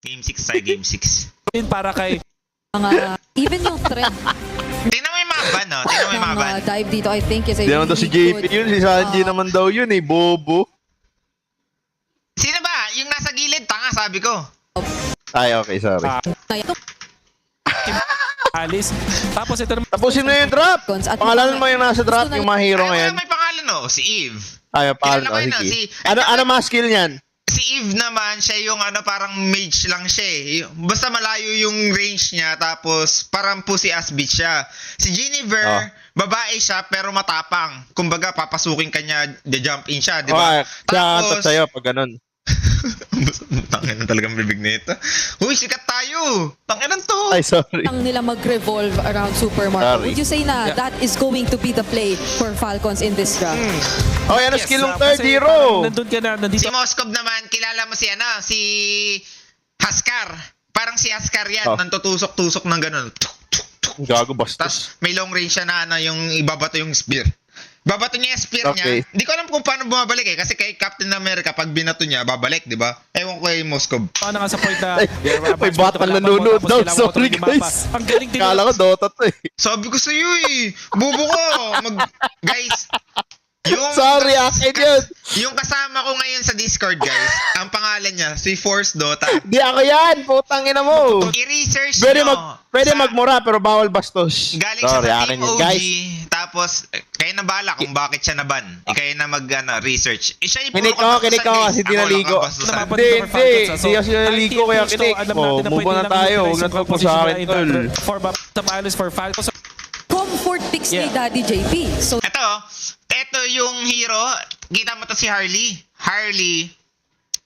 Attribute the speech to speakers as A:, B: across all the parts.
A: Game 6 tayo, game 6.
B: Para kay
C: Even yung threat
A: Tingnan mo yung maban, no? Tingnan mo yung
C: ng
A: maban.
C: dive dito, I think is a
D: Hindi naman daw si JP
C: good,
D: yun, si Sanji naman daw yun eh, bobo.
A: Sino ba? Yung nasa gilid, tanga, sabi ko.
D: Ay, okay, sorry.
B: Alice. Tapos ito naman.
D: Tapusin mo yung drop!
C: At
D: Pangalanan mo yung nasa drop, yung mga hero
A: Ay,
D: ngayon.
A: wala may pangalan, no? Si Eve.
D: Ay, pangalan
A: Kilala
D: ko,
A: ko yun,
D: sige.
A: si-
D: Ano mga skill niyan?
A: Si Eve naman, siya yung parang mage lang siya eh. Basta malayo yung range niya, tapos parang pussy ass bitch siya. Si Jennifer, babae siya pero matapang. Kumbaga, papasukin ka niya, jump in siya, di ba?
D: Okay, kaya antot sa'yo pag ganun.
A: Tangin na talagang bibig na ito. Uy, sikat tayo! Tangin na to!
D: Ay, sorry.
C: lang nila mag-revolve around Super Mario.
D: Sorry.
C: Would you say na that is going to be the play for Falcons in this draft?
D: Okay, ano skill ng third
B: kasi
D: hero?
B: parang Nandun ka na, nandito.
A: Si Moskov naman, kilala mo si si Haskar. Parang si Haskar yan,
D: Oh.
A: nantutusok-tusok ng ganun.
D: Gago, bastos.
A: Tapos may long range siya na yung ibabato yung spear. Babato niya yung spear
D: Okay.
A: niya. Hindi ko alam kung paano bumabalik eh. Kasi kay Captain America, pag binato niya, babalik, di ba? Ewan ko kay Moskov.
B: Ano nga sa point na
D: May batang nanonood daw, sorry guys.
B: Ang galing din.
D: Kala ko Dota to eh.
A: Sabi ko sa'yo eh. Bubo ko. Guys, yung,
D: Sorry, akin yun.
A: yung kasama ko ngayon sa Discord, guys, ang pangalan niya, si Force Dota.
D: Di ako yan, putang ina mo.
A: I-research
D: Pwede
A: nyo.
D: magmura pero bawal bastos.
A: Galing
D: Sorry,
A: siya sa
D: akin
A: Team
D: yun,
A: OG,
D: guys.
A: tapos kayo na bala kung bakit siya naban. Kayo na research. Siya yung
D: Kinig ko,
A: kabastusan,
D: kinig ko
A: guys.
D: kasi
A: Ako
D: di
A: lang
D: naligo.
A: kabastusan.
B: Naman-
D: Hindi,
B: Falcons,
D: hindi.
B: so,
D: Hindi kasi naligo kaya kinig. Oh, move on na tayo. Huwag na to po sa akin, tol.
B: For Alice for Falcons.
C: Comfort picks ni
B: Yeah.
C: Daddy JP. So
A: Ito yung hero. Kita mo to si Harley. Harley.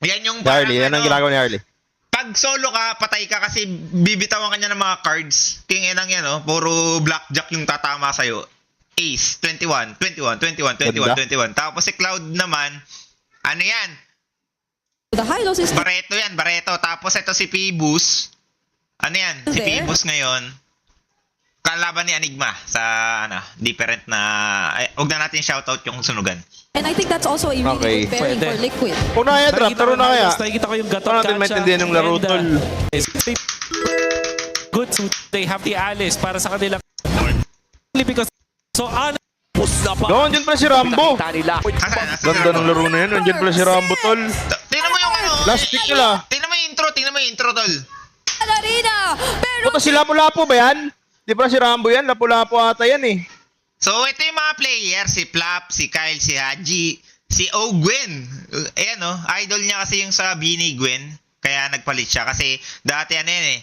A: Yan yung
D: Harley, yan ang ginagawa ni Harley.
A: Pag solo ka, patay ka kasi bibitawan ka niya ng mga cards. King inang yan, oh. Puro blackjack yung tatama sa'yo. Ace, 21, 21, 21, 21,
D: Ganda.
A: 21. Tapos si Cloud naman, ano yan?
C: the Hylos is
A: Barreto yan, Barreto. Tapos ito si Phoebus. Ano yan? Si
C: There.
A: Phoebus ngayon. Kalaban ni Enigma sa different na... Huwag na natin shoutout yung sunugan.
C: and I think that's also a really
D: Okay.
C: good pairing
B: Pwede.
C: for Liquid.
D: Kung na yan, draft, taro na kaya.
B: Nakikita ko yung gatot
D: Paano natin maintindihan yung laro, tol?
B: Good, so they have the Alice para sa kanila. Because, so,
D: Doon, dyan pala si Rambo.
A: Asan?
D: Ganda ng laro na yun. Nandiyan pala si Rambo, tol.
A: Tingnan mo yung
D: Last pick nila.
A: Tingnan mo yung intro, tol.
C: Arena! Pero
D: Puta, si Lapu-Lapu ba yan? Di ba si Rambo yan? Lapu-Lapu ata yan eh.
A: So, ito yung mga player. Si Plap, si Kyle, si Haji, si Gwen. Ayan, oh. Idol niya kasi yung sa Bini Gwen. Kaya nagpalit siya. Kasi dati ano yan eh.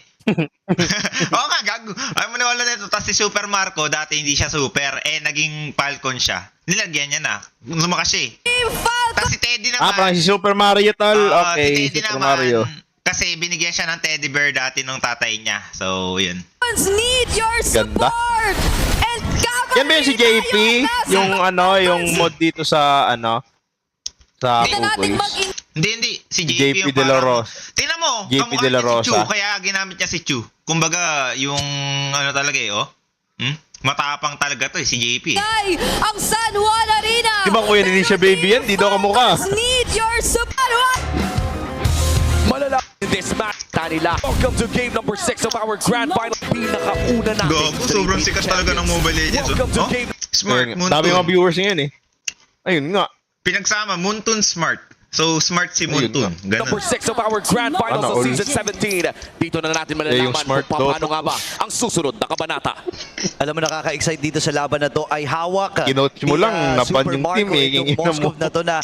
A: Oo nga, gago. Ay mo nawala na ito. Tapos si Super Marco, dati hindi siya super. Naging Falcon siya. Nilagyan niya na. Sumakas siya eh.
C: Team Falcons
A: Tapos si Teddy naman.
D: Parang si Super Mario, tol.
A: Oo,
D: Okay,
A: si Teddy
D: Super
A: naman.
D: Mario.
A: Kasi binigyan siya ng teddy bear dati nung tatay niya. So, yun.
C: need your
D: Ganda.
C: support! And
D: Yan ba yung si JP? Yung yung mod dito sa sa
C: Ito nating
D: Kuboys.
A: Hindi. Si JP,
D: JP
A: yung
D: De La
A: parang-
D: Rosa.
A: Tingnan mo,
D: JP
A: kamukha
D: De La
A: niya si Chu,
D: Rosa.
A: kaya ginamit niya si Chu. Kumbaga, yung talaga eh, oh. Matapang talaga to si JP.
C: Ay, ang San Juan Arena!
D: Di ba kuya ni siya baby yan? Di daw kamukha.
C: Need your support!
E: Malala in this match, Tanila. Welcome to game number 6 of our grand final. Pinakauna natin.
A: Gago, sobrang sikat talaga ng Mobile Legends.
E: Welcome to
A: Oh?
E: game
A: Smart,
D: Ayun, dami mga
A: Muntun.
D: viewers ngayon eh. Ayun nga.
A: Pinagsama, Muntun Smart. So, smart si
D: Ayun
A: Muntun.
E: number
A: Ganun.
E: 6 of our grand finals
D: Ano,
E: of
D: all-
E: season 17. Dito na natin
D: yung
E: malalaman
D: smart
E: kung paano
D: Dota.
E: nga ba ang susunod na kabanata.
F: Alam mo, nakaka-excite dito sa laban na to ay hawak.
D: Kinote mo
F: ni,
D: lang, napan
F: Super
D: yung
F: Marco,
D: team, eh.
F: itong
D: Kingin
F: Moskov
D: mo.
F: na to na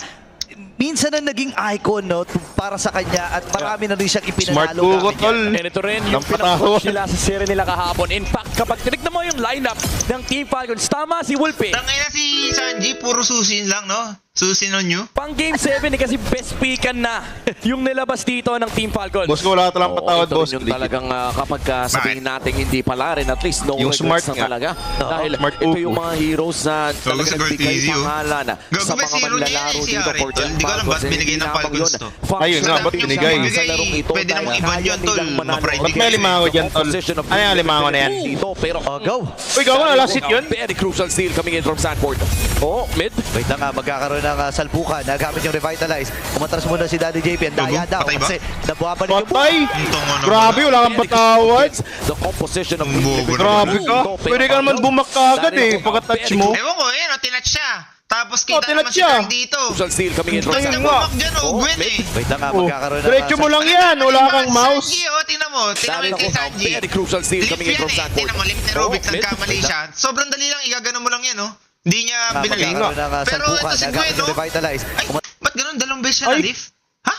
F: minsan na naging icon no, para sa kanya at marami na rin siyang
D: Smart
F: ipinanalo.
D: buko,
F: gamit
D: tol.
E: And ito rin yung
D: Nampatawa.
E: pinag-push nila sa series nila kahapon. In fact, kapag tinignan mo yung lineup ng Team Falcons, tama si Wolpe.
A: Tangina si Sanji, puro susin lang, no? Susin on you.
E: Pang game 7 kasi best pickan na yung nilabas dito ng Team Falcons.
D: Boss ko, wala ka lang patawad,
E: ito rin
D: boss.
E: yung talagang kapag sabihin natin hindi pala rin, at least no
D: Yung
E: regrets
D: smart
E: na
D: nga.
E: talaga. Dahil
D: Smart
E: ito
D: upo.
E: yung mga heroes na talagang
A: si
E: nagbigay
A: Cortezio.
E: pangalan
A: Gago
E: sa
A: ba
E: mga
A: si Ron
E: manlalaro
A: yan, si
E: dito
A: Harry,
E: for
A: tol?
E: Team
A: Hindi ko alam ba't
E: Falcons.
A: binigay ng
E: Hindi
A: Falcons
E: lamang
A: to.
E: yun.
D: Ayun nga, ba't
E: Yung
D: binigay?
E: sa larong ito,
A: Pwede namang
E: dahil
A: iban
E: kaya
A: yun, tol.
E: nilang manalo.
A: Ma-pride
D: Ba't may limango dyan, tol? Ano yung limango na yan?
E: Dito, pero
F: Go!
D: Uy, gago na, last hit yun?
E: Very crucial steal coming in from Sanford. Oh, mid.
F: Wait na nga, magkakaroon ng salpukan. Gamit yung revitalize. Umatras muna si Daddy JP. Ang daya daw.
A: Patay ba?
F: Kasi nabuhabalik yung
D: Patay!
A: Itong ano,
D: Grabe, wala kang patawad.
E: The composition of
A: Bobo
D: Grabe ka. Pwede ka naman bumak agad eh, pagka-touch mo.
A: Ewan ko, eh, no, tinatch siya. Tapos kita
D: tinatch
A: naman si
D: siya.
A: Carl dito.
E: Crucial steal coming in from
A: Pwede
D: Ayun
A: na
D: nga.
A: bumak dyan, Gwen eh.
F: Wait lang nga,
D: Oh,
F: magkakaroon ng...
D: diretso mo lang yan, wala kang mouse.
A: Sanji, oh, tingnan mo. Tingnan mo yung kay Sanji.
E: Very crucial steal coming in
A: Lip
E: from
A: yan eh.
E: Sanford.
A: Tingnan mo, lip ni Robix,
E: Oh, mid.
A: nagkamali siya. Sobrang dali lang, igagano mo lang yan, oh. Hindi niya binalik.
F: Magkakaroon ng
A: Pero
F: salpukan.
A: ito si Gwen,
F: Gamit yung
A: no?
F: revitalize.
A: Ay, ba't ganun? Dalawang beses siya na
D: Ay.
A: lift? Ha?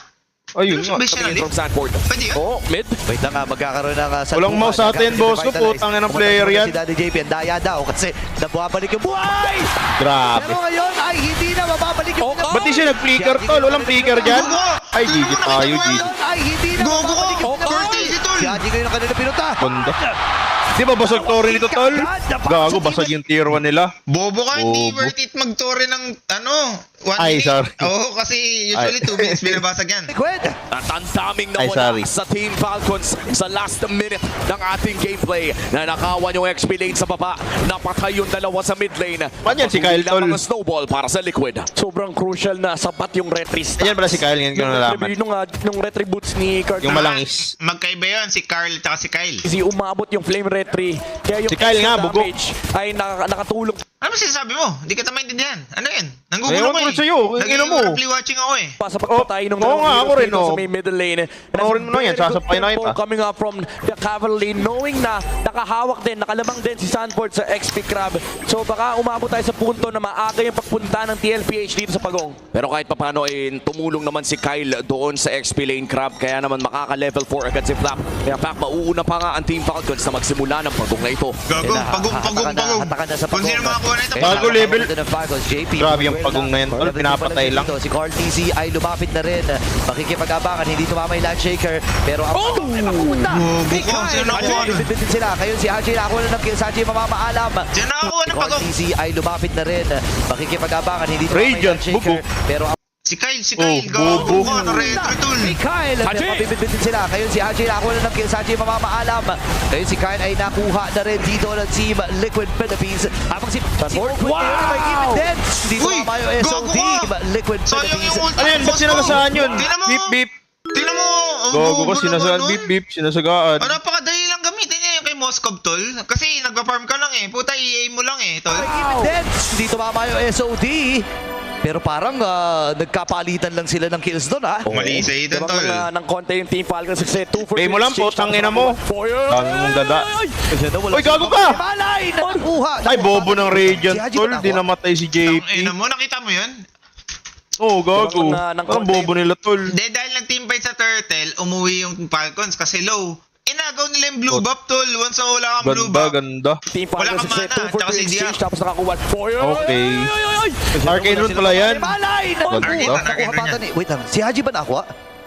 D: Ayun nga.
A: Dalawang beses siya na
E: Coming in from
A: lift?
E: Sanford.
A: Pwede yun?
E: Oh, mid.
F: Wait lang nga, magkakaroon ng salpukan.
D: Walang mouse sa atin,
F: Gamit yung
D: boss ko,
F: revitalize.
D: putang ina ng
F: Umatras
D: player
F: muna
D: yan.
F: Si Daddy JP. Ang daya daw. Kasi nabuhabalik yung buhay!
D: Grabe.
F: Pero ngayon ay hindi na mababalik yung...
E: Oh,
D: Ba't di siya nag-flicker, tol? Walang flicker dyan? Ay, gigit tayo, gigit.
F: Ngayon ay hindi na
A: Gogo ko!
F: mababalik yung...
A: Cortez tol!
F: Si Haji ngayon ang kanila pinunta.
D: Kondo. Di ba basag Tori nito, tol? Gago, basag yung tier 1 nila.
A: Bobo ka, hindi
D: Bobo.
A: worth it mag-tore ng, ano, 1
D: Ay,
A: minute.
D: sorry.
A: Oo, kasi usually
D: Ay.
A: 2 minutes binabasag yan.
F: Gwen.
E: At ang daming
D: Ay,
E: nawala
D: sorry.
E: sa Team Falcons sa last minute ng ating gameplay. Nanakawan yung XP lane sa baba. Napatay yung dalawa sa mid lane.
D: Paano yan si Kyle, tol?
E: Mga snowball para sa Liquid. Sobrang crucial na sapat yung retries.
D: Ayan pala si Kyle, ngayon ko nalaman.
E: Nung retributes ni Kurt.
D: Yung malangis.
A: Magkaiba yun, si Carl at si Kyle.
E: Kasi umabot yung flame retry. Kaya yung
D: Si Kyle nga,
E: extra
D: bugok.
E: damage ay nakatulong
A: Ano ba sinasabi mo? Hindi kita maintindihan. Ano yan? Nanggugulo
D: Ewan
A: ko
D: ko
A: eh.
D: rin sa'yo. Tingnan mo.
A: Nag-replay watching ako eh.
E: pa sa pagpatay ng
D: Oo nga, ako rin,
E: dito sa
D: oh.
E: may middle lane.
D: Panoorin mo na yan, sasapay na kita.
E: Coming up from the cavalry, knowing na nakahawak din, nakalamang din si Sanford sa XP Crab. So baka umabot tayo sa punto na maaga yung pagpunta ng TLPH dito sa Pagong. Pero kahit papano ay tumulong naman si Kyle doon sa XP Lane Crab, kaya naman makaka-level 4 agad si Flap. Kaya Flap, mauuna pa nga ang Team Falcons na magsimula ng Pagong na ito.
A: Gago, pagong.
F: Hatakan na sa
A: Kung sino makakuha na ito,
D: Bago
A: pagong.
D: level.
F: JP.
D: Grabe yung pagong na yan, tol. Pinapatay lang.
F: Si Carl TC ay lumapit na rin. Makikipag-abangan, hindi tumama yung Landshaker. Pero ang ay mapupunta.
A: Bobo
F: Kay
A: ko,
F: Kyle.
A: sino nakuha?
F: Bitin sila. Kayo si Haji nakuha na ng kill. Sa Haji mamamaalam.
A: Diyan nakakuha ng
F: Carl
A: pagong.
F: TC ay lumapit na rin. Makikipag-abangan, hindi tumama yung
D: Radiant,
F: Landshaker.
D: bubog.
F: Pero ang
A: Si Kyle,
D: Oh,
A: gago
D: bobo.
A: ka, na-retro tol.
F: kay Kyle,
E: Haji!
F: mabibit-bitin sila. Kayo si Haji nakuha na ng kill. Sa Haji mamamaalam. Kayo si Kyle ay nakuha na rin dito ng Team Liquid Philippines. Habang si
E: Wow!
F: Hindi
A: Uy,
F: tumama yung
A: gago
F: SOD.
A: ka.
F: Liquid
A: Sayang
F: Philippines.
A: yung ultra.
D: Ano yan, ba't sinagasaan yun?
A: Tingnan mo.
D: Beep, beep.
A: Tingnan mo. ang
D: Gago
A: bobo
D: ko, sinasagaan.
A: naman nun.
D: Beep, beep. Sinasagaan.
A: Oh, napakadali lang gamitin niya yung kay Moskov, tol. Kasi nagpa-farm ka lang eh. Puta, i-aim mo lang eh, tol.
F: Hindi tumama yung SOD. Pero parang nagkapalitan lang sila ng kills doon, ha?
A: Mali sa ito, tol.
E: Ng konti yung Team Falcons kasi 2 for
D: Pay mo lang po, tangina mo.
E: Fire!
D: Dami mong dada.
F: Uy,
D: Uy, gago ka!
F: Malay! Nakuha!
D: Ay, bobo ng Radiant,
F: Si Haji
D: tol.
F: ba
D: Di
F: nakuha?
D: namatay si
A: Ang
D: JP.
A: ina mo, nakita mo yun?
D: Oo, gago.
E: Ng
D: Parang
E: konti.
D: bobo nila, tol.
A: Hindi, dahil nag-teamfight sa Turtle, umuwi yung Falcons kasi low. Inagaw nila yung blue buff, tol. Once na wala kang blue
D: Ganda,
A: buff.
D: ganda.
E: Team
A: Wala
E: Falcons
A: kang
E: kasi
A: mana,
E: 2 for
A: tsaka
E: 3
A: si
E: exchange
A: Diaz.
E: tapos nakakuha. Fire!
D: Okay. Arcane Rune pala yan.
F: Malay!
D: Ganda.
F: Nakuha pa ata ni... Wait lang, si Haji ba nakuha?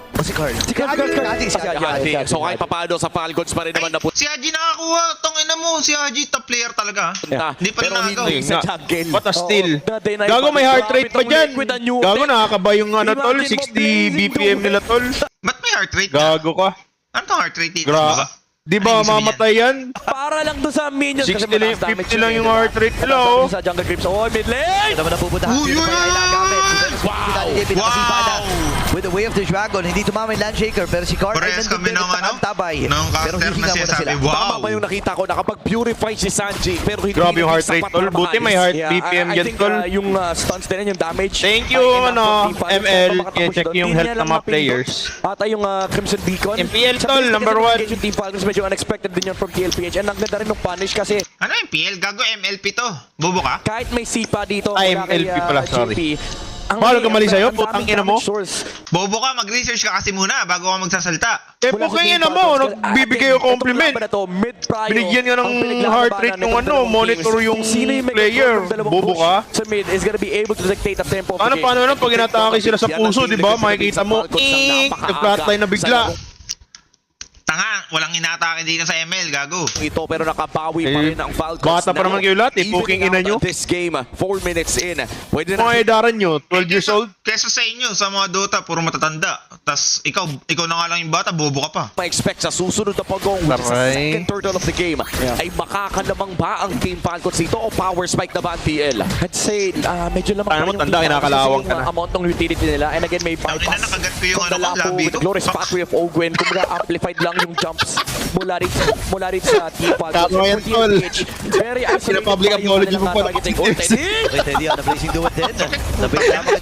F: O si Carl? Si
E: Carl.
F: Si Haji.
E: So kahit papaano sa Falcons pa rin naman na
A: Si Haji nakakuha. Tangina mo, si Haji top player talaga. Hindi pa rin
E: Pero
A: nagaw.
E: hindi
D: Ayun
E: sa
D: nga.
E: jungle.
D: What a steal.
E: Oo,
D: Gago, may heart rate pa dyan.
E: With a new
D: Gago,
E: tech.
D: nakakaba yung ano, tol.
E: Imagine mo,
D: 60
E: blazing
D: BPM nila, tol.
A: Ba't may heart rate na?
D: Gago ka.
A: Ano tong heart rate dito?
D: Gra. Di ba
A: Ano ibig sabihin
D: mamatay yan?
E: Para lang doon sa minions.
D: 60
E: kasi mataas
D: lang,
E: damage
D: 50 lang
E: yun,
D: yung
E: eh,
D: heart
E: diba?
D: rate nila,
E: Mataas
D: oh.
E: Sa jungle creeps. Oh, mid lane!
F: Naman napupunta.
A: Uy, uy, uy, Wow!
F: With the way of the dragon, hindi tumama yung Landshaker, pero si Carl ay
A: Parehas
F: nandun
A: kami
F: din
A: ng
F: at
A: ano?
F: tabay.
A: Ng
F: Pero
A: caster
F: hihinga
A: na
F: muna
A: sinasabi.
F: sila.
A: Wow!
E: Tama pa yung nakita ko, nakapag-purify si Sanji, pero hindi
D: Grabe yung heart
E: sapat
D: rate, tol.
E: para
D: Buti may
E: makalis.
D: heart
E: Yeah,
D: BPM
E: I
D: yan,
E: think,
D: tol.
E: yung stunts din, yung damage.
D: Thank you,
E: ay enough
D: ano,
E: for Team Falcons
D: ML.
E: para makatapos
D: I-check
E: doon.
D: yung
E: Hindi
D: health
E: niya
D: ng
E: lang
D: mga
E: napindot.
D: players.
E: Ata yung Crimson Beacon.
D: MPL,
E: Sa
D: tol,
E: base
D: number
E: kasi
D: 1.
E: yung Team Falcons medyo unexpected din yun from TLPH. And ang ganda rin ng punish kasi
A: Ano yung PL? Gago MLP to. Bobo ka?
E: kahit may sipa dito
D: Ay,
E: mula kay,
D: MLP pala, sorry.
E: GP, ang
D: Mahal
E: may-
D: ka mali sa'yo,
E: ang daming
D: putang ina mo.
E: damage source.
A: Bobo ka, mag-research ka kasi muna bago ka magsasalta.
D: Eh,
E: Mula sa
D: pukingin
E: Team
D: na mo.
E: Falcons.
D: Nagbibigay yung compliment.
E: Ito, ito, mid-prio,
D: Binigyan nga ng
E: ang pinaglalabanan
D: heart rate
E: nitong
D: nung ano,
E: dalawang
D: monitor
E: teams.
D: yung
E: Kung sino yung
D: player.
E: mag-control ng dalawang
D: Bobo
E: push
D: ka?
E: sa mid is gonna be able to dictate the tempo of the
D: Paano
E: game.
D: paano na pag inatake sila sa
E: Yan ang
D: puso,
E: feeling
D: di ba?
E: kasi
D: Makikita
E: sa
D: mo,
E: Falcons ng napakaaga
D: nag-flatline na bigla.
E: sa larong
A: Tanga, walang inaatake dito sa ML, gago.
E: Ito pero nakabawi pa rin ang Falcons.
D: bata pa naman kayo lahat,
E: Even
D: puking ina nyo.
E: This game, 4 minutes in. Pwede na
D: Mga edaran nyo, 12 years old.
A: Kesa sa inyo, sa mga Dota, puro matatanda. Tas ikaw na nga lang yung bata, bobo ka pa.
E: ma-expect sa susunod na pagong which is the
D: Taray.
E: second turtle of the game ay makakalamang ba ang Team Falcons dito o power spike na ba ang TL? I'd say medyo lamang
D: Kaya naman,
E: pa rin yung
D: tanda,
E: Team Falcons
D: kinakalawang
E: kasi
D: ka na.
E: yung amount ng utility nila and again may
A: Ang ina,
E: bypass
A: nakagat ko yung
E: from the
A: ano ko,
E: Lapo
A: labi
E: with
A: ko.
E: the glorious pathway of Ogwen kumbaga amplified lang yung jumps mula rin sa Team Falcons.
D: Tama yan,
E: For
D: tol.
E: TLPH, very isolated
D: Public
E: pa yung
D: apology
E: kanilang
D: mo pa.
E: targeting. Oh, Teddy!
F: Okay, Teddy, na blazing duet din.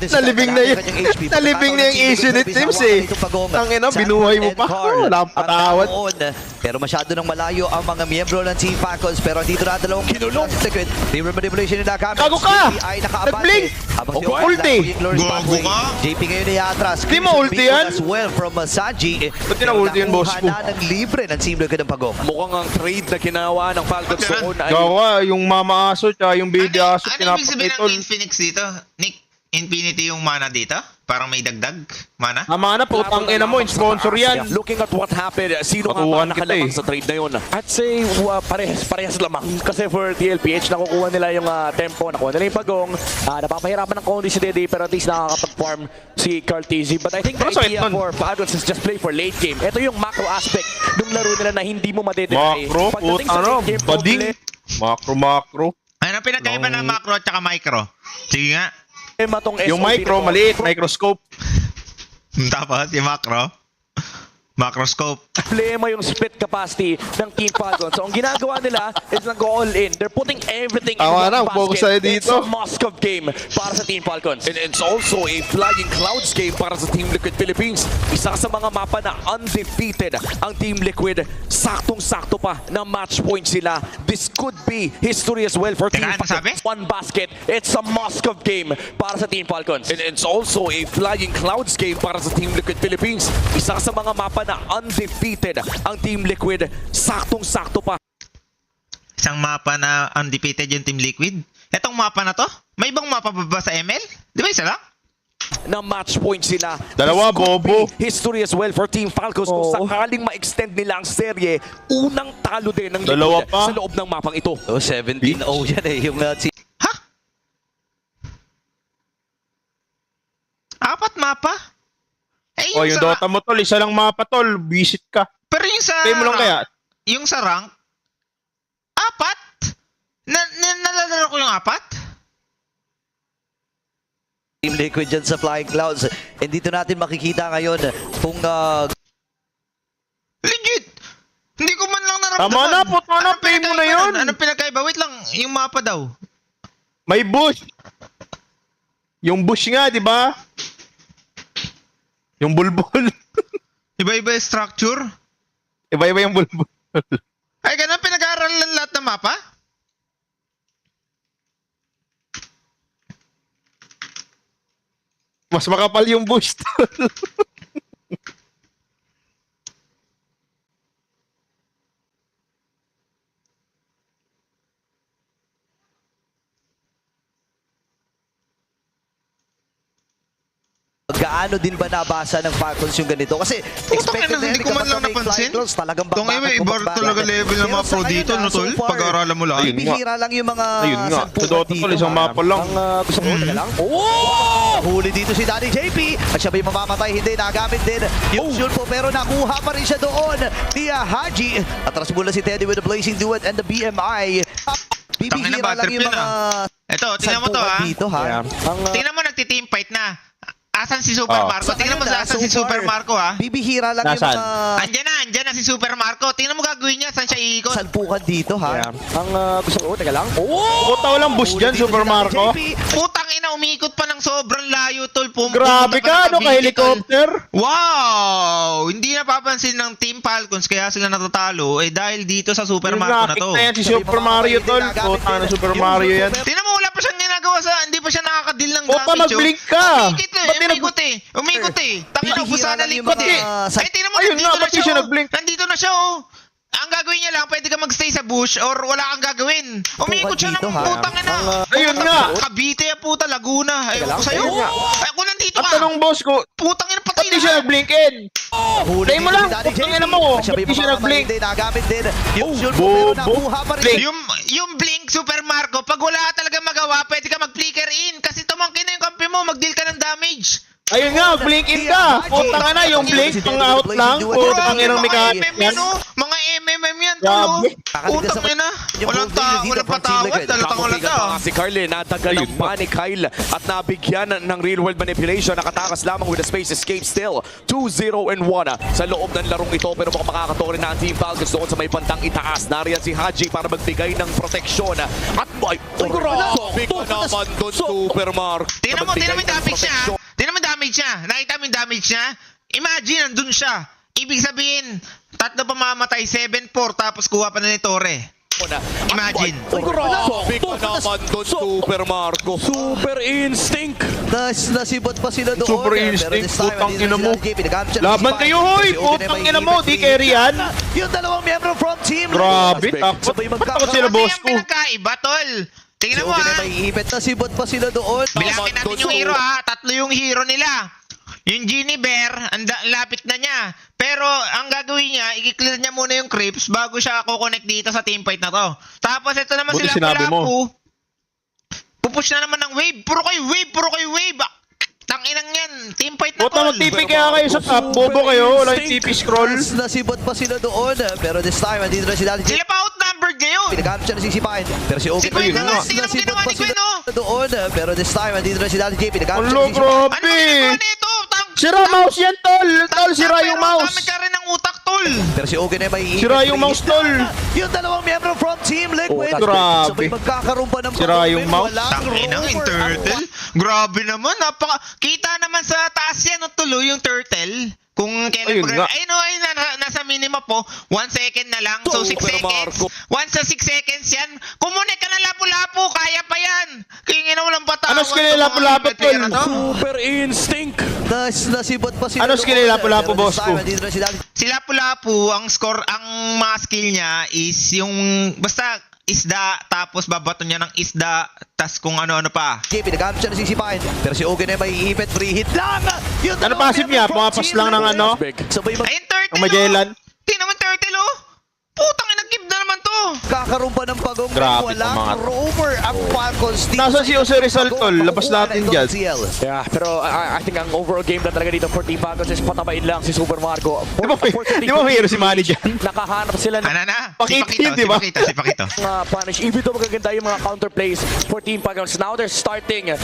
D: Nalibing na yun. Nalibing na yung Asian teams eh. Tangina, binuhay mo pa. Wala akong patawad.
F: Pero masyado nang malayo ang mga miyembro ng Team Falcons. Pero dito na dalawang kinulong. Team manipulation na nagamit.
D: Gago ka!
F: ay nakaabante.
D: Nag-blink!
F: Habang si
D: Okay.
F: Ogwen
D: Ulti!
F: yung glorious
A: Gago
F: pathway.
A: ka!
F: JP ngayon ay atras.
D: Di mo ulti yan?
F: As well from Sanji.
D: Ba't yun ang ulti yun, boss ko?
F: Nakuha na ng libre ng Team Liquid ng Pagong.
E: Mukhang ang trade na ginawa ng Falcons
A: Ba't
E: noon ay
D: Gawa, yung mama aso, tsaka yung baby aso,
A: Ano ibig sabihin
D: pinapakitol.
A: ng Infinix dito? Nick, Infinity yung mana dito? Parang may dagdag mana?
D: Tama na, putang ina mo, sponsor yan.
E: Looking at what happened, sino nga ba
D: Matuwan kita
E: nakalamang
D: eh.
E: sa trade na yun? I'd say parehas lamang. Kasi for TLPH, nakukuha nila yung tempo, nakuha nila yung pagong. Napapahirapan ng konti si Dede, pero at least nakakapag-farm si Carl TZ. But I think the
D: Ano sakit
E: idea
D: nun?
E: for Falcons is just play for late game. Ito yung macro aspect ng laro nila na hindi mo madedeny.
D: Macro,
E: Pagdating sa
D: ano,
E: late game,
D: bading. Macro.
A: Ano pinagkaiba ng macro at saka micro? Sige nga.
E: problema tong
D: Yung
E: SOP
D: micro,
E: nito.
D: maliit, microscope.
A: Tapos yung macro. Macroscope.
E: Problema yung split capacity ng Team Falcons. So, ang ginagawa nila is nag-go all in. They're putting everything in
D: Tama
E: one
D: na,
E: basket.
D: focus tayo
E: It's
D: dito.
E: a Moscow game para sa Team Falcons. And it's also a Flying Clouds game para sa Team Liquid Philippines. Isa sa mga mapa na undefeated ang Team Liquid. Saktong-sakto pa na match point sila. This could be history as well for
A: Teka,
E: Team
A: ano
E: Falcons.
A: sabi?
E: One basket. It's a Moscow game para sa Team Falcons. And it's also a Flying Clouds game para sa Team Liquid Philippines. Isa sa mga mapa na undefeated ang Team Liquid. Saktong-sakto pa.
A: Isang mapa na undefeated yung Team Liquid. Etong mapa na to? May ibang mapa pa ba sa ML? Di ba isa lang?
E: Na match point sila.
D: Dalawa,
E: This could
D: bobo.
E: be history as well for Team Falcons kung sakaling ma-extend nila ang serye. Unang talo din ng
D: Dalawa
E: Liquid
D: pa.
E: sa loob ng mapang ito.
F: So 17-0 yan eh. Yung
A: Ha? Apat mapa? Eh,
D: O, yung
A: sa,
D: Dota mo, tol, isa lang mapa, tol. Visit ka.
A: pero yung sa
D: Tayo mo lang kaya.
A: Yung sa rank, apat? Nalalaro ko yung apat?
F: Team Liquid dyan sa Flying Clouds. And dito natin makikita ngayon kung
A: Legit! Hindi ko man lang naramdaman.
D: Tama na, puto na,
A: Anong
D: play mo na
A: pinagkaiba
D: yun.
A: nun? Anong pinagkaiba? Wait lang, yung mapa daw.
D: May bush. Yung bush nga, di ba? Yung bulbul.
A: Iba-iba yung structure.
D: Iba-iba yung bulbul.
A: Ay, ganun pinag-aaralan lahat ng mapa?
D: Mas makapal yung bush, tol.
F: gaano din ba nabasa ng Falcons yung ganito? Kasi expected
A: ina, hindi ko man lang napansin.
F: Talagang
A: Tong iba talaga level ng mga pro dito, no, tol? Pag-aaralan mo lang.
D: Ayun nga.
F: Bihira lang yung mga
D: Ayun nga. Sa
F: sampuan
D: Dota,
F: dito,
D: tol, isang
F: ha?
D: mapa lang.
E: Ang gusto ko, teka lang.
F: Huli dito si Danny JP at siya may mamamatay, hindi nagamit din yung shoot po pero nakuha pa rin siya doon ni Haji. Atras mula si Teddy with the Blazing Duet and the BMI.
A: Tangina,
F: Bibihira
A: bad
F: lang
A: trip
F: yung
A: yun,
F: mga
A: Ito, tingnan mo to,
F: sampuan
A: ha?
F: dito, ha?
A: Tingnan mo, nagti-team fight na. Asan si Super
D: Oh.
A: Marco? Tingnan mo sa asan si Super Marco, ha?
F: Bibihira lang
D: Nasaan?
F: yung mga
A: Andyan na si Super Marco. Tingnan mo gagawin niya, saan siya iikot.
F: salpukan dito, ha?
E: Ang gusto ko, teka lang.
D: Puta, walang bush dyan,
F: Huli dito
D: Super
F: si Danny
D: Marco.
F: JP.
A: Putang ina, umikot pa ng sobrang layo, tol.
D: Grabe ka, ano, ka-helicopter?
A: Wow! Hindi napapansin ng Team Falcons kaya sila natatalo eh dahil dito sa Super
D: Yung
A: Marco na
D: graphic
A: to.
D: na yan, si Super Mario, tol. Puta na Super Mario yan.
A: Tingnan mo, wala pa siyang ginagawa sa, hindi pa siya nakakadil ng
D: Puta,
A: graphics.
D: mag-blink ka! Ba't di
A: Umikot eh. Tangina,
F: Bibihira
A: ubusan na
F: lang yung
A: likod
F: mga
A: eh.
F: sa-
A: Ay, tingnan mo,
D: Ayun
A: nandito
D: nga,
A: na
D: ba't di
A: siya,
D: siya
A: oh.
D: nag-blink?
A: Nandito na siya, oh. ang gagawin niya lang, pwede ka magstay sa bush or wala kang gagawin. Umiikot siya ng
F: dito, ha?
A: putang ina.
D: Ayun nga.
A: Cavite ya puta, Laguna. Ayun ko sa'yo.
D: Ayun nga.
A: Ay, kung nandito
D: At
A: ka,
D: tanong boss ko,
A: putang ina, patay
D: ba't di siya
A: na.
D: nag-blink in?
F: Huli
D: Play mo
F: dito
D: lang,
F: si Daddy
D: putang
F: JP.
D: ina mo.
F: At siya
D: Ba't di siya nag-blink?
F: din, nagamit din. Yung
D: Oh,
F: shield po, pero
D: bobo.
F: nakuha pa rin.
D: Blink.
A: Yung blink, Super Marco, pag wala ka talaga magawa, pwede ka mag-flicker in. Kasi tumangkin na yung kampi mo, mag-deal ka ng damage.
D: Ayun nga, blink in ka. Putang ina, yung blink, pang out lang. Putang ina ng mechanic
A: MM yan,
D: yan.
A: oh. Mga MMM yan, tol, oh.
D: Grabe.
A: Putang ina. Walang patawad, talatang wala
E: Kamupigan pa
A: ka.
E: nga si Carly, natagal ng pa ni Kyle at nabigyan ng real world manipulation. Nakatakas lamang with a space escape still. 2-0-1 sa loob ng larong ito, pero mukhang makakatore na ang Team Falcons doon sa may bandang itaas. Nariyan si Haji para magbigay ng proteksyon. At boy, grabe ka naman doon, Super Mark.
A: Tingnan mo yung damage niya. Tingnan mo yung damage niya. Nakita mo yung damage niya? Imagine, nandun siya. Ibig sabihin, tatlo pa mamatay, 7-4, tapos kuha pa na ni Torre. Imagine.
E: Grabe ka naman doon, Super Marco. Super instinct.
F: Nasibot pa sila doon.
D: Super
F: Pero
D: instinct,
F: this time,
D: putang
F: andito
D: ina
F: si
D: mo.
F: Daddy JP, nag-amp siya ng
D: Laban
F: C5.
D: kayo, hoy!
F: Si Ogen ay
D: Putang
F: may
D: ina mo,
F: ipit,
D: di carry yan.
F: Yung dalawang miyembro from Team
D: Grabe,
F: Liquid.
D: takot.
F: Sabay
D: Ba't ako sila
A: Kasi
D: boss
A: yung
D: ko?
A: pinagkaiba, tol.
F: Si
A: Tingnan mo
F: Ogen ay
A: ha.
F: may ipit. Nasibot pa sila doon.
A: Bilangin natin yung hero ha. Tatlo yung hero nila. Yung Genie Bear, lapit na niya. Pero ang gagawin niya, i-clear niya muna yung creeps bago siya connect dito sa teamfight na to. Tapos ito naman
D: Buti
A: sila
D: sinabi mo.
A: Lapu. Pupush na naman ng wave. Puro kayo wave. Tanginang yan. Teamfight na
D: Puta,
A: tol.
D: mag-TP kaya kayo sa top. Bobo kayo, walang TP scroll.
F: Nasibot pa sila doon. Pero this time, andito na si Daddy JP.
A: Sila pa outnumbered ngayon.
F: Pinag-amp siya ng sisipain. Pero si Ogen
A: Si Gwen
F: ayun
A: naman,
F: nga.
A: tingnan mo
F: Nasibot
A: ginawa
F: pa
A: ni
F: sila
A: Gwen, oh.
F: doon. Pero this time, andito na si Daddy JP. Pinag-amp siya
D: Ulo,
F: ng sisipain.
A: Ano ba
D: grabe.
A: ginagawa nito?
D: Sira mouse yan, tol. Tol, sira yung
A: Pero
D: mouse.
A: Dami ka rin ng utak, tol.
F: Pero si Ogen ay may ipit.
D: Sira yung mouse, tol.
F: Yung dalawang miyembro from Team Liquid.
D: Grabe.
F: Sabay magkakaroon pa ng
D: Sira yung mouse.
A: Tanginang yung turtle. Grabe naman. Kita naman sa taas yan, no, tuloy yung turtle. Kung kailan
D: Ayun nga.
A: ay no, ay nasa minima po, 1 second na lang. So 6
E: Super
A: seconds.
E: Marco.
A: Once sa 6 seconds yan, kumunik ka na lapu-lapu, kaya pa yan. Kaya nga walang patawad.
D: Ano skill nila lapu-lapu, tol?
E: Super instinct.
F: Nasibot pa sila
D: Ano skill nila lapu-lapu, boss ko?
F: Andito na si Daddy
A: Si lapu-lapu, ang score, ang mga skill niya is yung, basta isda, tapos babato niya ng isda, tas kung ano-ano pa.
F: JP. Nag-amp siya ng sisipain. Pero si Ogen ay may ipit. Free hit lang. Yung
D: Ano
F: dalawang
D: passive
F: miyembro
D: niya?
F: from
D: Pumapas
F: Team
D: lang ng
F: Liquid.
D: ano?
F: Sabay
A: Ayun, turtle,
D: Ang Magellan.
A: Tingnan mo yung turtle, oh. Putang ina, give na naman to.
F: magkakaroon pa ng pagong.
D: Grabe
F: Walang
D: itong mga-
F: rover ang Falcons.
D: Nasaan si Jose Rizal, tol? Labas natin dyan.
E: Yeah, pero I think ang overall game na talaga dito for Team Falcons is patabain lang si Super Marco.
D: Di ba may hero si Manny dyan?
E: Nakahanap sila ng
A: Ano na?
D: Pakito
A: Si
D: yun, di ba?
A: Si Pakito.
E: punish. Even though magaganda yung mga counter plays for Team Falcons. Now they're starting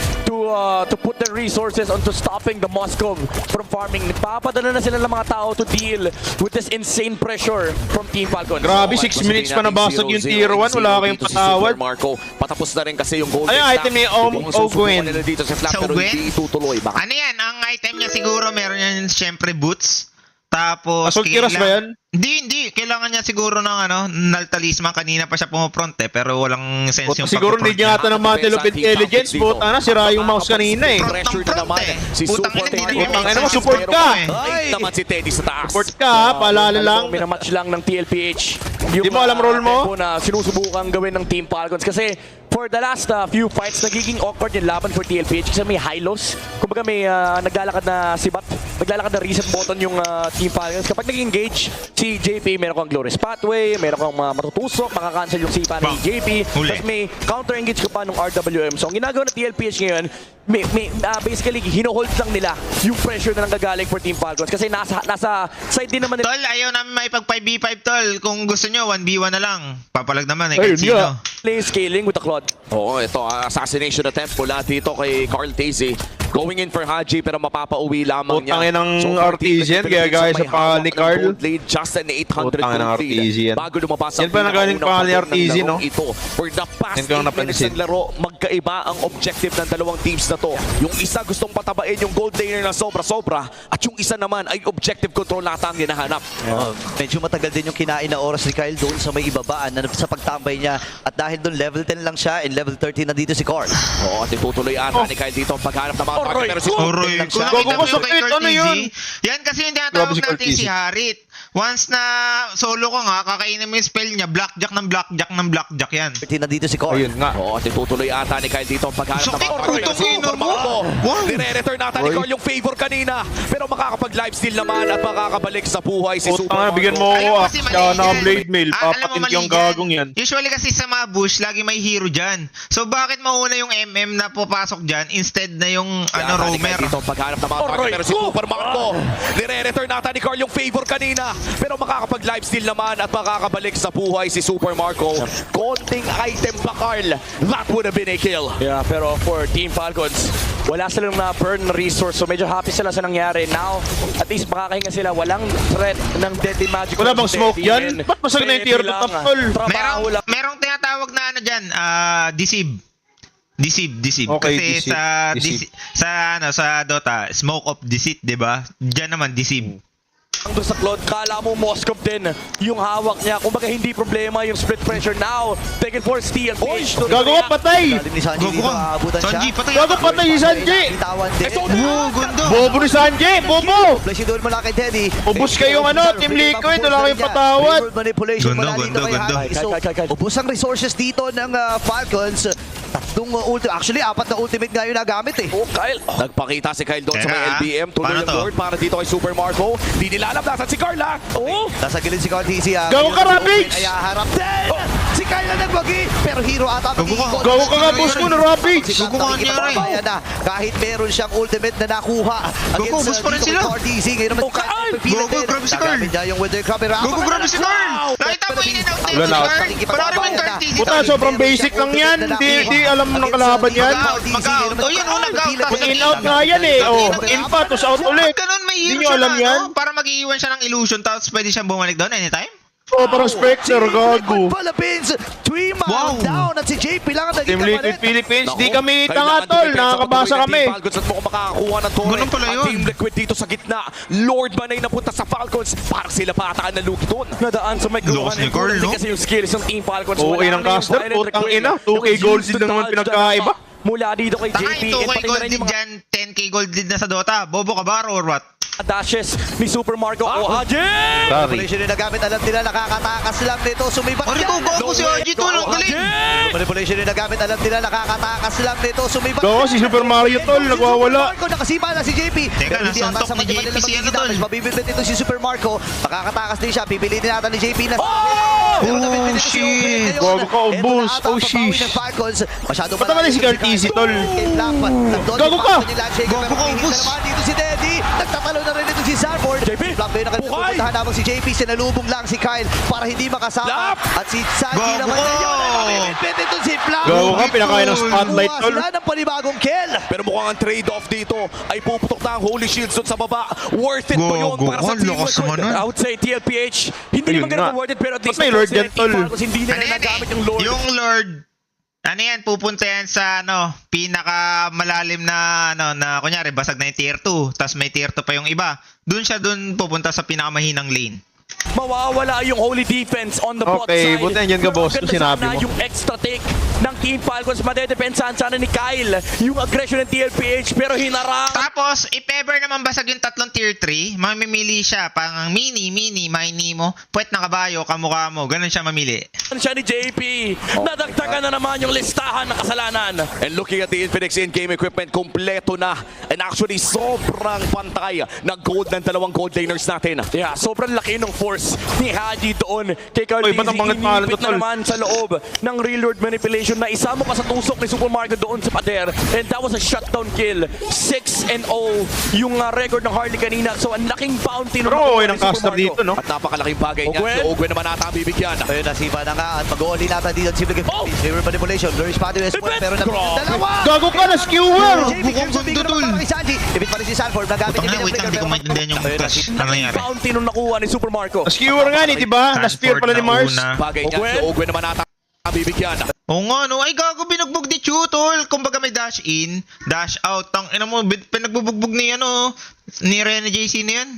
E: to put their resources onto stopping the Moscow from farming. Nagpapadala na sila ng mga tao to deal with this insane pressure from Team Falcons.
D: Grabe, 6 minutes pa nabasag yung tier 1. Wala kayong patawad.
E: Marco, patapos na rin kasi yung gold.
D: Ano yung item ni Ogwen?
E: Dito sa flat
A: Sa
E: pero
A: Ogwen?
E: hindi itutuloy. Baka
A: Ano yan? Ang item niya siguro meron yan syempre boots. Tapos
D: Assault Kiras ba yan?
A: Hindi. Kailangan niya siguro ng Null Talisman. Kanina pa siya pumufront pero walang sense
D: Puta,
A: yung
D: siguro hindi niya ata ng Mantle of Intelligence. Puta na, sira yung mouse kanina eh.
E: pressure na naman. Si
A: Putang
E: Super
A: ina,
E: Marco.
A: Putang
D: ina mo, support ka.
E: Ay! Naman si Teddy sa taas.
D: Support ka, paalala lang.
E: Minamatch lang ng TLPH.
D: Di mo alam role mo?
E: tempo na sinusubukan gawin ng Team Falcons. Kasi for the last few fights, nagiging awkward yung laban for TLPH kasi may high-lows. Kumbaga may naglalakad na sibat, naglalakad na reset button yung Team Falcons. Kapag nag-engage si JP, meron kang Glorious Pathway, meron kang matutusok, makakancel yung sipa ni JP.
A: Huli.
E: Tapos may counter-engage ka pa ng RWM. So ang ginagawa ng TLPH ngayon, basically, hinohold lang nila yung pressure na nanggagaling for Team Falcons. Kasi nasa side din naman nila.
A: Tol, ayaw namin may pag 5v5 tol. Kung gusto nyo, 1v1 na lang. Papalag naman eh.
D: Ayun
A: Kahit sino.
D: nga.
E: Play scaling with the Claude. Oo, ito, assassination attempt mula dito kay Carl Tazzy. Going in for Haji pero mapapauwi lamang niya.
D: Putangin ng Artesian, kaya guys sa pangalan ni Carl.
E: Just an 800
D: Putangin ng
E: gold lead.
D: Artesian.
E: Bago lumabas
D: Yan pa nagaling pangalan ni Artesian, no?
E: Ito. For the past
D: Yan ko
E: 8 minutes
D: napansin.
E: ng laro, magkaiba ang objective ng dalawang teams na to. Yung isa gustong patabain yung gold laner na sobra-sobra at yung isa naman ay objective control ata ang hinahanap.
F: Medyo matagal din yung kinain na oras ni Kyle doon sa may ibabaan na sa pagtambay niya. At dahil doon level 10 lang siya and level 13 na dito si Carl.
E: Oo, at itutuloy ata ni Kyle dito ang paghanap ng mga target. Pero si
A: Aroy
E: lang
A: ko.
E: siya.
A: Nakita mo
D: Gogo ko
A: yung kay
D: sakit, ano
A: Curtis? Cortese. Yan kasi yung tinatawag
D: Grabe si
A: natin si
D: Cortese.
A: Harit. Once na solo ko nga, kakainin mo yung spell niya, blackjack ng blackjack ng blackjack yan.
F: Nandito si Core.
D: Ayun nga.
E: Oo, at itutuloy ata ni Kyle dito ang paghanap ng
A: Sakit,
E: mga target.
A: putong ina mo. Wow.
E: Nire-return ata ni
D: Oy.
E: Carl yung favor kanina. Pero makakapag-lifesteal naman at makakabalik sa buhay si
D: Puta
E: Super
D: nga,
E: Marco.
D: bigyan mo
A: Alam
D: ako
A: mo
D: ah.
A: kasi mali
D: Kaya
A: yan.
D: naka-blade mail.
A: Alam mo
D: Papatin
A: mali
D: yung
A: yan.
D: gagong yan.
A: Usually kasi sa mga bush, lagi may hero dyan. So bakit mauna yung MM na papasok dyan instead na yung roamer?
E: Dito ang paghanap ng mga target. Pero si Super Marco, nire-return ata ni Carl yung favor kanina. Pero makakapag-lifesteal naman at makakabalik sa buhay si Super Marco. Konting item pa, Carl. That would have been a kill.
G: Yeah, pero for Team Falcons, wala silang na-burn na resource. So medyo happy sila sa nangyari. Now, at least makakahinga sila. Walang threat ng Deadly Magic.
D: Wala bang smoke yan? Ba't basag na yung tier 2 top tol?
G: Trabaho lang.
A: Merong tinatawag na ano dyan, deceive. Deceive.
D: Okay,
A: Kasi
D: deceive.
A: sa Dota, smoke of deceit, 'di ba? Diyan naman deceive.
G: Doon sa Claude, kala mo Moskov din yung hawak niya. Kumbaga hindi problema yung split pressure. Now, taken for steal.
D: Gago ka, patay!
F: Galing ni Sanji
A: Gogo
F: dito,
A: ka.
F: aabutan siya.
A: Sanji, patay.
D: Gago patay si Sanji!
F: Bitawan din.
A: Oh, gundo.
D: Bobo ni Sanji! Bobo!
F: Flashy doon mula kay Teddy.
D: Ubus kayong Team Liquid. Wala kayong patawad.
F: Remote manipulation
A: Gundo,
F: mula dito
A: gundo,
F: kay
A: gundo.
F: Haji. So,
G: Kyle.
F: ubus ang resources dito ng Falcons. Tatlong actually, 4 na ultimate nga yung nagamit eh.
G: Oh, Kyle.
E: Nagpakita si Kyle doon sa
A: Teka,
E: may LBM. Tuloy
A: paano
E: ang
A: to?
E: Lord para dito kay Super Marco. Di nila alam nasan si Carla. Oh!
F: Nasa gilid si Cortese.
D: Gago ka, Rabix!
F: Ay harap din! Si Kyle na nagwagi! Pero hero ata
A: Gago ka.
D: Gago ka nga, boss ko na Rabix!
A: Gago ka niya,
F: na. Kahit meron siyang ultimate na nakuha.
A: Gago, ubus pa rin
F: dito
A: sila.
F: kay Cortese. Ngayon naman si Kyle. pipilit
A: Gago,
F: din.
A: grabe si Carl.
F: Nagamit niya yung Wither Crab.
A: Gogo, grabe si Carl! Nakita mo in and out na yun
D: Wala
A: si
D: na.
A: Carl? Panoorin mo yung Cortese.
D: Puta, sobrang basic lang yan. Di alam mo ng kalaban yan.
A: Mag-out. Oh, yun, nag-out.
D: Put in out nga yan eh. Oh, in pa, tapos out ulit.
A: Ganun, may hero
D: Hindi nyo
A: siya
D: alam
A: na,
D: yan?
A: no? Para mag-iiwan siya ng illusion tapos pwede siyang bumalik doon anytime?
D: Oh, parang Spectre, gago.
F: Philippines, 3 man
A: Wow.
F: down at si JP lang ang naging
D: Team Liquid
F: kamalit.
D: Philippines, di
E: Nako,
D: kami
E: kailangan
D: tanga tol.
E: dumipensa
D: Nakakabasa
E: patuloy ng
D: kami.
E: Team Falcons at mukhang makakakuha ng Torre.
A: Ganun pala
E: Ang
A: yun.
E: Team Liquid dito sa gitna. Lord Manay napunta sa Falcons. Parang sila pa ata ang nalugi doon.
G: Nadaan sa may
A: Lakas ni Carl, no?
G: kasi yung skills ng Team Falcons.
D: Okay
G: Wala
D: ng
G: na yung
D: caster,
G: violent
D: putang
G: request.
D: ina. 2K
G: It was
D: gold
G: used
D: din
G: to
D: naman
G: dodge
D: pinagkaiba.
G: Mula dito kay
A: Tanga
G: JP.
A: yung 2K
G: and pati na
A: gold
G: rin
A: lead
G: yung mga
A: dyan, 10K gold lead na sa Dota. Bobo ka ba or what?
G: dashes ni Super Marco. Oh, Haji!
D: Sorry.
F: Manipulation yung nagamit. Alam nila nakakatakas lang nito. Sumibat
A: Ano ko, gago si OG to, ang galing!
F: Manipulation yung nagamit. Alam nila nakakatakas lang nito. Sumibat
D: Gago si Super Mario tol, nagwawala.
F: Marco, nakasipa na si JP.
A: Teka,
F: Pero hindi
A: nasuntok
F: ata sa
A: ni
F: kanya
A: JP
F: nila
A: si ano,
F: magiging
A: tol?
F: damage. Mabibigyan ito si Super Marco. Makakatakas din siya. Pipilitin natin ni JP na.
A: Oh, shit!
D: Gago ka, ubos. Oh, sheesh.
F: Masyado
D: Ba't naman si Cortese, tol? Gago ka!
A: Gago ka, ubos.
F: Dito si Teddy. Nagtatalo na rin ito si Sanford.
G: JP!
F: Flap na yung pupuntahan habang si JP. Sinalubong lang si Kyle para hindi makasama.
G: Flap!
F: At si Sanji
A: Gago
F: naman
A: ka!
F: ngayon. Mabibigyan ito si Flap.
D: Gago ka, pinakain ng spotlight
F: Kuha
D: tol.
F: sila ng panibagong kill.
E: Pero mukhang ang trade-off dito ay puputok na ang Holy Shields doon sa baba. Worth it ba yun
A: Gago
E: para sa
A: ka,
E: Team
A: lakas
E: Liquid?
A: naman nun.
G: I would say TLPH, hindi
D: Ayun
G: naman ganun
D: nga.
G: worth it, pero at least
D: Ba't may Lord yan, tol?
G: hindi nila
A: Ano yan
G: nagamit
A: eh?
G: yung Lord.
A: Yung Lord, ano yan, pupunta yan sa pinaka malalim na na kunyari basag na yung tier 2, tapos may tier 2 pa yung iba. Doon siya pupunta sa pinakamahinang lane.
G: Mawawala yung holy defense on the bot
D: Okay,
G: side.
D: buti nandiyan ka, boss,
G: Ganda
D: kung sinabi
G: sana
D: mo.
G: yung extra take ng Team Falcons. Madedepensahan sana ni Kyle yung aggression ng TLPH, pero hinarang.
A: Tapos, if ever naman basag yung tatlong tier 3, mamimili siya pang mini, mini mo, puwet na kabayo, kamukha mo, ganun siya mamili.
G: Siya ni JP. Nadagdagan na naman yung listahan ng kasalanan.
E: And looking at the Infinix in-game equipment, kompleto na. And actually, sobrang pantay ng gold ng dalawang gold laners natin.
G: Yeah, sobrang laki ng force ni Haji doon kay
D: Oy,
G: Cortese.
D: ba't ang bangit pangalan
G: Inipit
D: to,
G: na
D: tol?
G: naman sa loob ng real world manipulation na isama ka sa tusok ni Super Marco doon sa pader. And that was a shutdown kill. 6-0 yung record ng Harley kanina. So ang laking bounty
D: Pero okay ng caster dito, no?
E: At napakalaking bagay niya.
G: Ogwen?
E: Si Ogwen naman ata ang bibigyan.
F: Ayun, nasipa na nga at mag-uuli natin dito si Blake.
G: Oh!
F: River manipulation, Lurish Padu S1, pero dalawa!
D: Gago ka na, skewer!
F: Ibig pa rin si Sanford, nagamit
A: Putang na, wait lang, di ko maintindihan yung clash na nangyari.
G: Bounty nung nakuha ni Super Marco.
D: Skewer nga ni, diba? Na-spear pala ni Mars.
E: Bagay niya. Si Ogwen naman ata ang bibigyan.
A: Oo nga, no? Ay, gago, binugbog ni Chutol. Kumbaga may dash in, dash out. Tang ina mo, pinagbubugbog ni, ni Rene JC na yan.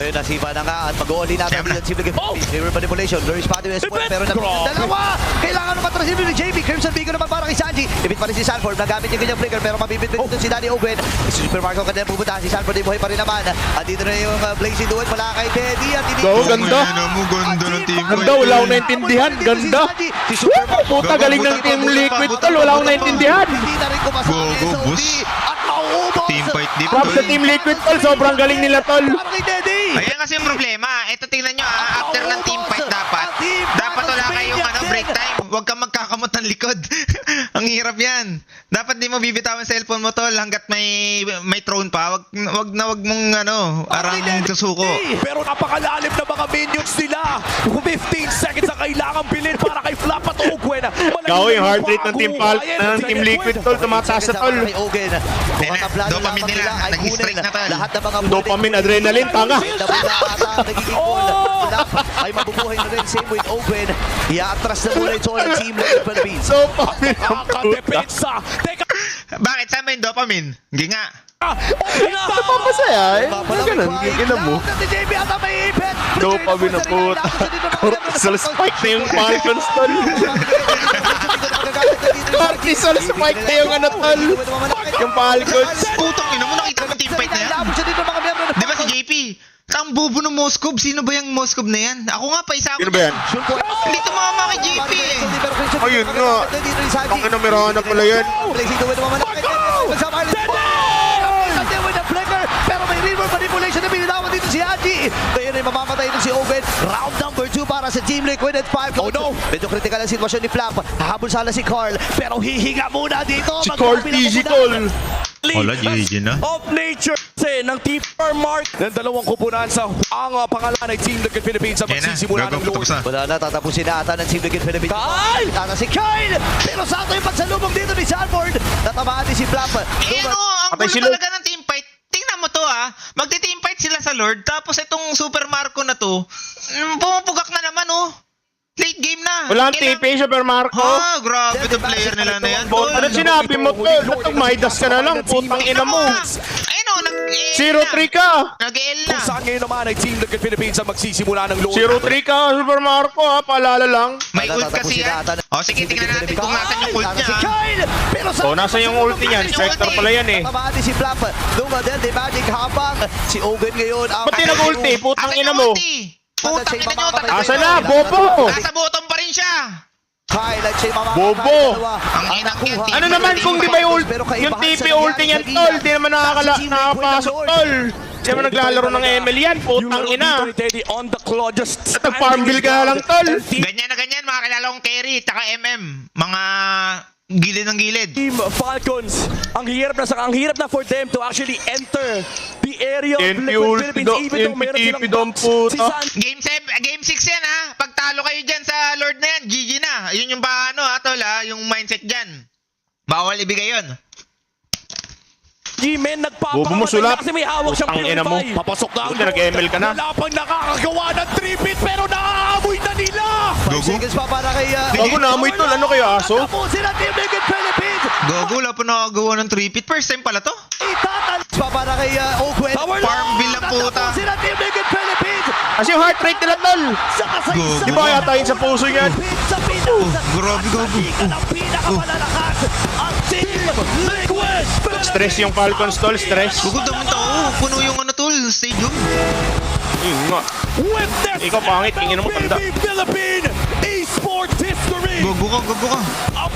F: Ayun, nasipa na nga at mag-uuli natin
A: Siyempre.
F: dito si Big Mirror manipulation, very spotty with point, pero dalawa! Kailangan naman trasibo ni JB, Crimson Vigo naman para kay Sanji. Ibit pa rin si Sanford, nagamit yung kanyang flicker, pero mabibit dito si Danny Ogwen. Si Super Marco kanina pupunta, si Sanford ay buhay pa rin naman. At dito na yung Blazing Duet mula kay Teddy at
D: Go, ganda.
A: Ganda ng team fight.
D: Ganda, wala akong naintindihan. Ganda.
F: Si Super Marco.
D: Puta, galing ng Team Liquid, tol. Wala akong naintindihan.
F: Hindi na rin kumasa ang
A: Go,
F: SOD.
A: boss.
F: At mauubos.
A: Team fight deep.
D: Props sa Team Liquid, tol. Sobrang galing nila, tol.
F: Para kay Teddy.
A: Ayan kasi yung problema. Ito tingnan nyo after ng team fight dapat wala kayong break time. Huwag kang magkakamot ng likod. Ang hirap yan. Dapat di mo bibitawan sa cellphone mo tol hanggat may throne pa. Wag mong arang susuko.
G: Pero napakalalim na mga minions nila. 15 seconds ang kailangan bilhin para kay Flap at Ogwen.
D: Gaw, yung heart rate ng Team Liquid, tol. Tumataas sa tol.
A: Dopamine nila. Nag-strike na tol.
F: Lahat ng mga
D: Dopamine, adrenaline, tanga.
F: ay mabubuhay na rin. Same with Ogwen. Iaatras na muna ito ng Team Liquid Philippines.
D: Dopamine ang puta.
G: Kakadepensa. Teka,
A: Bakit? Saan ba yung dopamine? Hindi nga.
D: Napapasaya eh. Ganun, gigina mo. Dopamine ang puta. Cortisol spike na yung Falcons, tol. Cortisol spike na yung tol. Yung Falcons.
A: Putang ina mo, nakita mo team fight na yan? Di ba si JP? Ang bobo ng Moskov. Sino ba yung Moskov na yan? Ako nga pa isa ako.
D: Sino ba yan?
A: Hindi tumama kay JP eh.
D: Ayun nga. Ang inamirahan na pala yan.
F: Pero may river manipulation na binitawan dito si Haji. Ngayon ay mamamatay din si Owen. Round number 2 para sa Team Liquid at 5. Oh no! Medyo critical ang sitwasyon ni Flap. Hahabol sana si Carl. Pero hihinga muna dito.
D: Si Carl TG, tol.
A: Wala, GG na.
G: of nature ng Team Mark ng dalawang kupunan sa ang pangalan ay Team Liquid Philippines sa
A: Yan na,
G: magsisimula ng
A: gagawin
G: Lord.
A: tapos na.
F: Wala na, tatapusin na ata ng Team Liquid Philippines.
G: Kyle!
F: Ata si Kyle! Pero sakto yung pagsalubong dito ni Sanford. Natamaan din si Flap.
A: Eh ang
D: Patay
A: gulo
D: sila.
A: talaga ng team fight. Tingnan mo to magti-team fight sila sa Lord, tapos itong Super Marco na to, pumupugak na naman Late game na.
D: Wala ang TP, Super Marco.
A: Grabe to player nila na yan. tol.
D: Ano sinabi mo, tol? Ba't Midas ka na lang? Putang ina mo.
A: Ayun
D: 0-3 ka.
A: Nag-L na.
G: Kung saan ngayon naman ay Team Liquid Philippines ang magsisimula ng Lord.
D: 0-3 ka, Super Marco, ha? Paalala lang.
A: May ult kasi yan. Sige, tingnan natin kung nasan yung ult niya.
F: Si Kyle! Pero
D: Oh, nasa yung ulti niyan? Spectre pala yan eh.
F: Natamaan din si Flap. Dumadel, di Magic habang si Owen ngayon.
D: Ba't di nag-ulti? Putang ina mo.
A: Putang ina nyo.
D: Asa na, bobo?
A: Nasa bottom pa rin siya.
F: Kyle at siya mamamatay.
D: Bobo!
A: Ang inang yan,
F: nakuha.
D: Ano naman kung di ba yung TP ulti niyan, tol? Di naman nakapasok, tol. Di naman naglalaro ng ML yan, putang ina.
G: Teddy on the claw, just
D: Nag-farm bill ka na lang, tol.
A: Ganyan na ganyan, mga kilala kong carry, taka MM. Mga gilid ng gilid.
G: Team Falcons, ang hirap na for them to actually enter the area of
D: NP
G: Liquid
D: ulti
G: Philippines
D: do,
G: even though meron
D: NP
G: silang
D: dom,
G: box.
D: puta.
G: Si San
A: Game 6 yan Pag talo kayo dyan sa Lord na yan, GG na. Yun yung tol yung mindset dyan. Bawal ibigay yun.
G: G-Men
D: Bobo mo,
G: nagpapakamatay
D: sulap.
G: na kasi may hawak siyang
D: Putang ina mo.
G: purify. Papasok na ang
D: Buti nag-ML ka na.
G: Wala pang nakakagawa ng 3-bit pero naaamoy na nila.
F: 5 seconds pa para kay...
D: Bago naamoy, tol. Ano kayo, aso?
F: Tapusin ang Team Liquid Philippines!
A: Gogo, wala pa nakagawa ng 3-pit. First time pala to.
F: Itatalis pa para kay Owen.
A: Farm bill lang puta.
F: Tapusin ang Team Liquid Philippines!
D: Kasi yung heart rate nila, tol.
F: Sa kasaysayan.
D: Di ba kaya tayo sa puso niyan?
F: Sa pinasa.
A: Grabe, Gogo.
F: Ang pinakamalalakas. Ang Team Liquid Philippines!
D: Stress yung Falcons, tol. Stress.
A: Gogo, daming tao. Puno yung tol, stadium.
D: Yun nga.
G: With this
D: Ikaw pangit, tingin mo tanda.
G: Philippine eSport history.
A: Gogo ka.
G: Ang